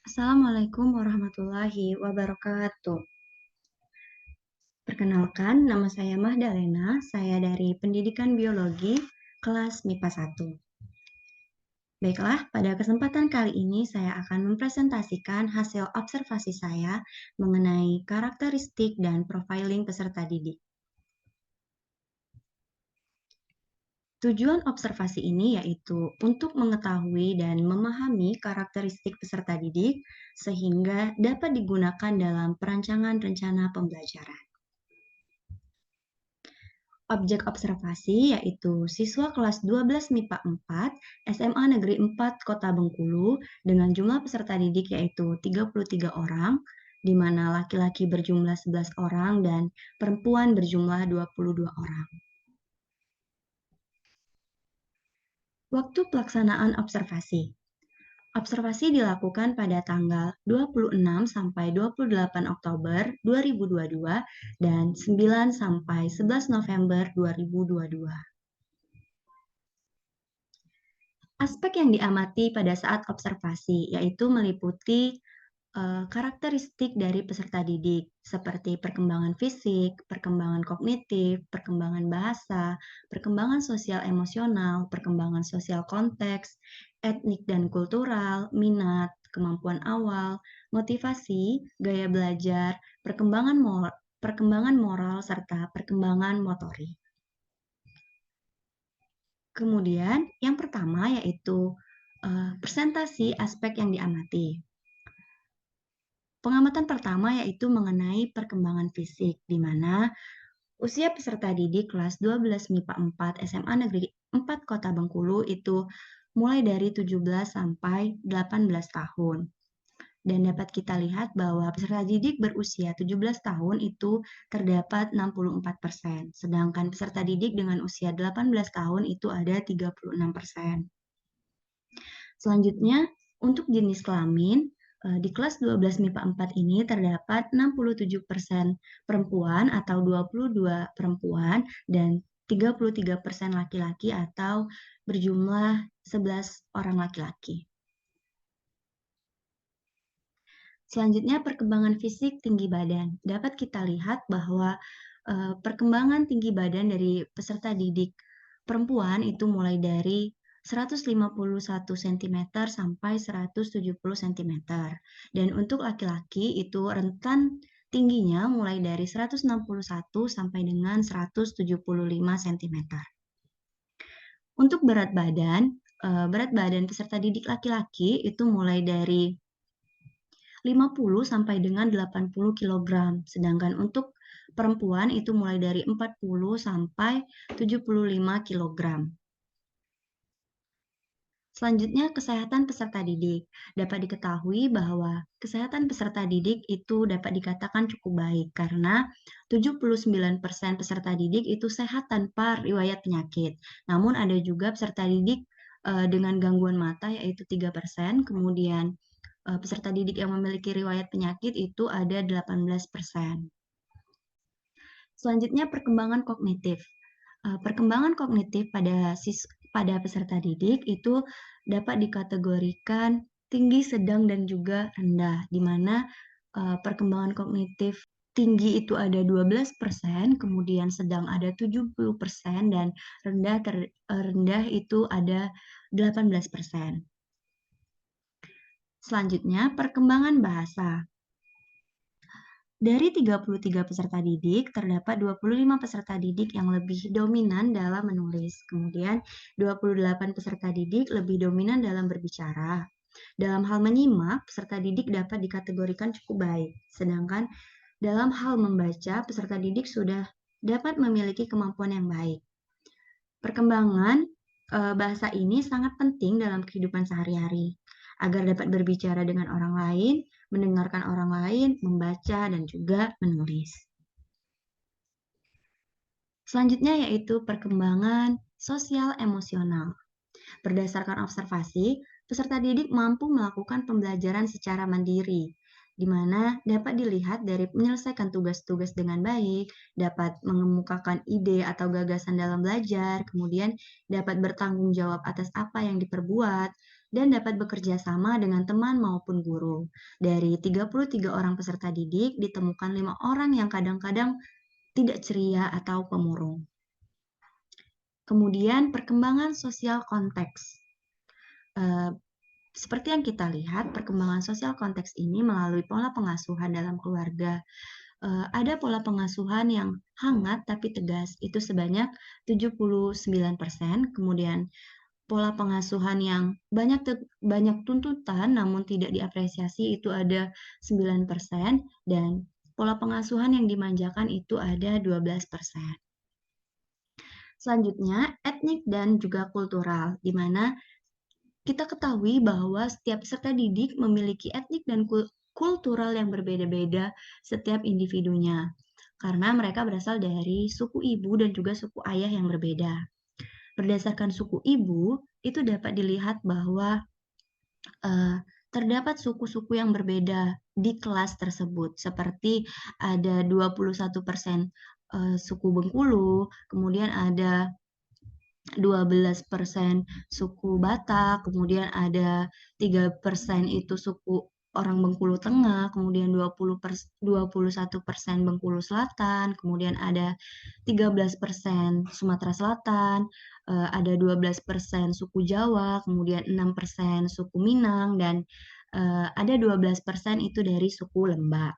Assalamualaikum warahmatullahi wabarakatuh. Perkenalkan, nama saya Mahdalena, saya dari Pendidikan Biologi, kelas MIPA 1. Baiklah, pada kesempatan kali ini saya akan mempresentasikan hasil observasi saya mengenai karakteristik dan profiling peserta didik. Tujuan observasi ini yaitu untuk mengetahui dan memahami karakteristik peserta didik sehingga dapat digunakan dalam perancangan rencana pembelajaran. Objek observasi yaitu siswa kelas 12 MIPA 4 SMA Negeri 4 Kota Bengkulu dengan jumlah peserta didik yaitu 33 orang, di mana laki-laki berjumlah 11 orang dan perempuan berjumlah 22 orang. Waktu pelaksanaan observasi. Observasi dilakukan pada tanggal 26 sampai 28 Oktober 2022 dan 9 sampai 11 November 2022. Aspek yang diamati pada saat observasi yaitu meliputi karakteristik dari peserta didik seperti perkembangan fisik, perkembangan kognitif, perkembangan bahasa, perkembangan sosial emosional, perkembangan sosial konteks, etnik dan kultural, minat, kemampuan awal, motivasi, gaya belajar, perkembangan moral, serta perkembangan motorik. Kemudian yang pertama yaitu presentasi aspek yang diamati. Pengamatan pertama yaitu mengenai perkembangan fisik, di mana usia peserta didik kelas 12 MIPA 4 SMA Negeri 4 Kota Bengkulu itu mulai dari 17 sampai 18 tahun. Dan dapat kita lihat bahwa peserta didik berusia 17 tahun itu terdapat 64%, sedangkan peserta didik dengan usia 18 tahun itu ada 36%. Selanjutnya, untuk jenis kelamin, di kelas 12 MIPA 4 ini terdapat 67% perempuan atau 22 perempuan dan 33% laki-laki atau berjumlah 11 orang laki-laki. Selanjutnya, perkembangan fisik tinggi badan. Dapat kita lihat bahwa perkembangan tinggi badan dari peserta didik perempuan itu mulai dari 151 cm sampai 170 cm. Dan untuk laki-laki itu rentan tingginya mulai dari 161 sampai dengan 175 cm. Untuk berat badan peserta didik laki-laki itu mulai dari 50 sampai dengan 80 kg, sedangkan untuk perempuan itu mulai dari 40 sampai 75 kg. Selanjutnya, kesehatan peserta didik. Dapat diketahui bahwa kesehatan peserta didik itu dapat dikatakan cukup baik karena 79% peserta didik itu sehat tanpa riwayat penyakit. Namun ada juga peserta didik dengan gangguan mata yaitu 3%, kemudian peserta didik yang memiliki riwayat penyakit itu ada 18%. Selanjutnya, perkembangan kognitif. Perkembangan kognitif pada peserta didik itu dapat dikategorikan tinggi, sedang, dan juga rendah, di mana perkembangan kognitif tinggi itu ada 12%, kemudian sedang ada 70%, dan rendah itu ada 18%. Selanjutnya, perkembangan bahasa. Dari 33 peserta didik, terdapat 25 peserta didik yang lebih dominan dalam menulis. Kemudian, 28 peserta didik lebih dominan dalam berbicara. Dalam hal menyimak, peserta didik dapat dikategorikan cukup baik. Sedangkan dalam hal membaca, peserta didik sudah dapat memiliki kemampuan yang baik. Perkembangan bahasa ini sangat penting dalam kehidupan sehari-hari, agar dapat berbicara dengan orang lain, mendengarkan orang lain, membaca, dan juga menulis. Selanjutnya yaitu perkembangan sosial emosional. Berdasarkan observasi, peserta didik mampu melakukan pembelajaran secara mandiri di mana dapat dilihat dari menyelesaikan tugas-tugas dengan baik, dapat mengemukakan ide atau gagasan dalam belajar, kemudian dapat bertanggung jawab atas apa yang diperbuat, dan dapat bekerja sama dengan teman maupun guru. Dari 33 orang peserta didik, ditemukan 5 orang yang kadang-kadang tidak ceria atau pemurung. Kemudian perkembangan sosial konteks. Seperti yang kita lihat, perkembangan sosial konteks ini melalui pola pengasuhan dalam keluarga. Ada pola pengasuhan yang hangat tapi tegas, itu sebanyak 79%. Kemudian pola pengasuhan yang banyak tuntutan namun tidak diapresiasi itu ada 9%, dan pola pengasuhan yang dimanjakan itu ada 12%. Selanjutnya, etnik dan juga kultural, di mana kita ketahui bahwa setiap peserta didik memiliki etnik dan kultural yang berbeda-beda setiap individunya, karena mereka berasal dari suku ibu dan juga suku ayah yang berbeda. Berdasarkan suku ibu, itu dapat dilihat bahwa terdapat suku-suku yang berbeda di kelas tersebut, seperti ada 21% suku Bengkulu, kemudian ada 12% suku Batak, kemudian ada 3% itu suku orang Bengkulu Tengah, kemudian 21% Bengkulu Selatan, kemudian ada 13% Sumatera Selatan, ada 12% suku Jawa, kemudian 6% suku Minang, dan ada 12% itu dari suku Lembak.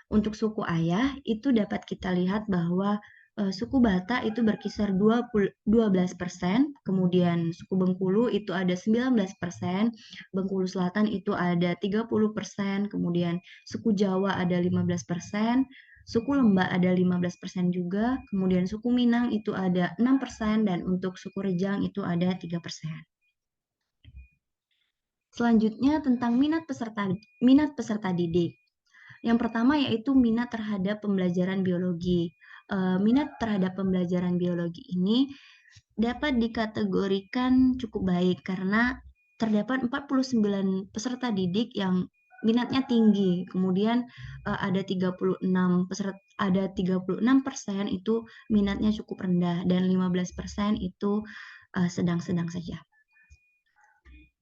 Untuk suku ayah itu dapat kita lihat bahwa suku Batak itu berkisar 12%, kemudian suku Bengkulu itu ada 19%, Bengkulu Selatan itu ada 30%, kemudian suku Jawa ada 15%, suku Lembak ada 15% juga, kemudian suku Minang itu ada 6%, dan untuk suku Rejang itu ada 3%. Selanjutnya tentang minat peserta didik. Yang pertama yaitu minat terhadap pembelajaran biologi. Minat terhadap pembelajaran biologi ini dapat dikategorikan cukup baik karena terdapat 49 peserta didik yang minatnya tinggi. Kemudian ada 36% itu minatnya cukup rendah, dan 15% itu sedang-sedang saja.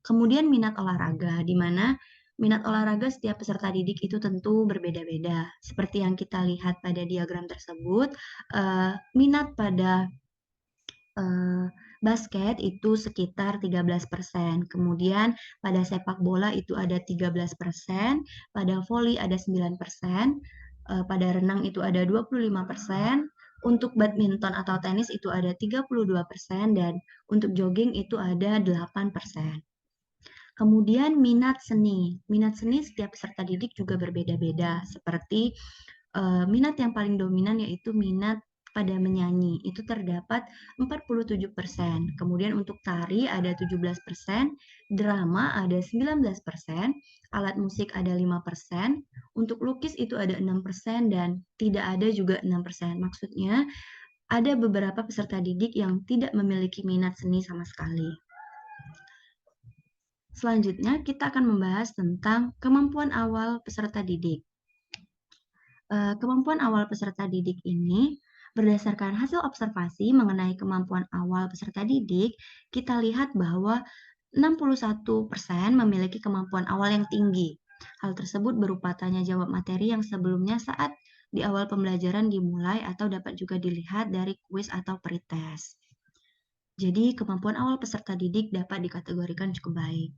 Kemudian minat olahraga, di mana minat olahraga setiap peserta didik itu tentu berbeda-beda. Seperti yang kita lihat pada diagram tersebut, minat pada basket itu sekitar 13%. Kemudian pada sepak bola itu ada 13%, pada voli ada 9%, pada renang itu ada 25%, untuk badminton atau tenis itu ada 32%, dan untuk jogging itu ada 8%. Kemudian minat seni. Minat seni setiap peserta didik juga berbeda-beda. Seperti minat yang paling dominan yaitu minat pada menyanyi. Itu terdapat 47%. Kemudian untuk tari ada 17%, drama ada 19%, alat musik ada 5%, untuk lukis itu ada 6%, dan tidak ada juga 6%. Maksudnya ada beberapa peserta didik yang tidak memiliki minat seni sama sekali. Selanjutnya, kita akan membahas tentang kemampuan awal peserta didik. Kemampuan awal peserta didik ini berdasarkan hasil observasi mengenai kemampuan awal peserta didik, kita lihat bahwa 61% memiliki kemampuan awal yang tinggi. Hal tersebut berupa tanya jawab materi yang sebelumnya saat di awal pembelajaran dimulai atau dapat juga dilihat dari kuis atau pretest. Jadi, kemampuan awal peserta didik dapat dikategorikan cukup baik.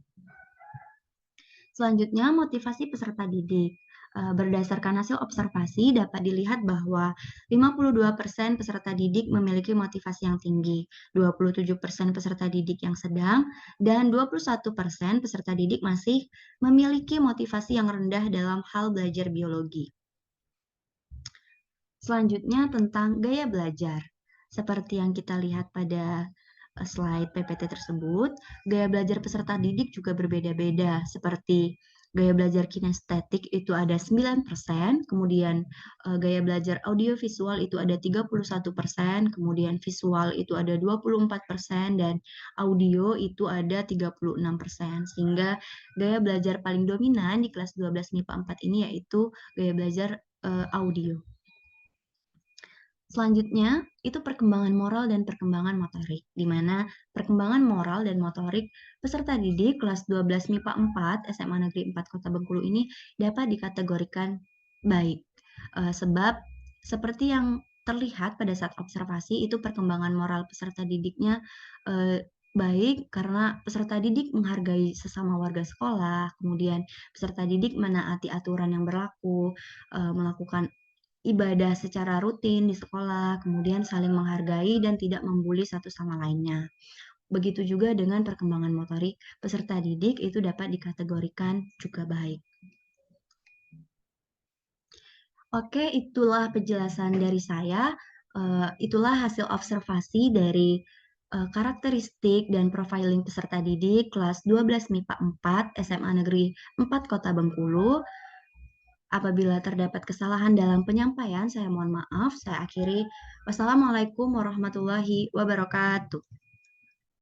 Selanjutnya, motivasi peserta didik. Berdasarkan hasil observasi, dapat dilihat bahwa 52% peserta didik memiliki motivasi yang tinggi, 27% peserta didik yang sedang, dan 21% peserta didik masih memiliki motivasi yang rendah dalam hal belajar biologi. Selanjutnya, tentang gaya belajar. Seperti yang kita lihat pada slide PPT tersebut, gaya belajar peserta didik juga berbeda-beda, seperti Gaya belajar kinestetik itu ada 9%, kemudian gaya belajar audiovisual itu ada 31%, kemudian visual itu ada 24%, dan audio itu ada 36%. Sehingga gaya belajar paling dominan di kelas 12 MIPA 4 ini yaitu gaya belajar audio. Selanjutnya, itu perkembangan moral dan perkembangan motorik, di mana perkembangan moral dan motorik peserta didik kelas 12 MIPA 4 SMA Negeri 4 Kota Bengkulu ini dapat dikategorikan baik. Sebab seperti yang terlihat pada saat observasi, itu perkembangan moral peserta didiknya baik karena peserta didik menghargai sesama warga sekolah, kemudian peserta didik menaati aturan yang berlaku, melakukan ibadah secara rutin di sekolah, kemudian saling menghargai dan tidak membuli satu sama lainnya. Begitu juga dengan perkembangan motorik, peserta didik itu dapat dikategorikan juga baik. Oke, itulah penjelasan dari saya. Itulah hasil observasi dari karakteristik dan profiling peserta didik kelas 12 MIPA 4 SMA Negeri 4 Kota Bengkulu. Apabila terdapat kesalahan dalam penyampaian, saya mohon maaf. Saya akhiri. Wassalamualaikum warahmatullahi wabarakatuh.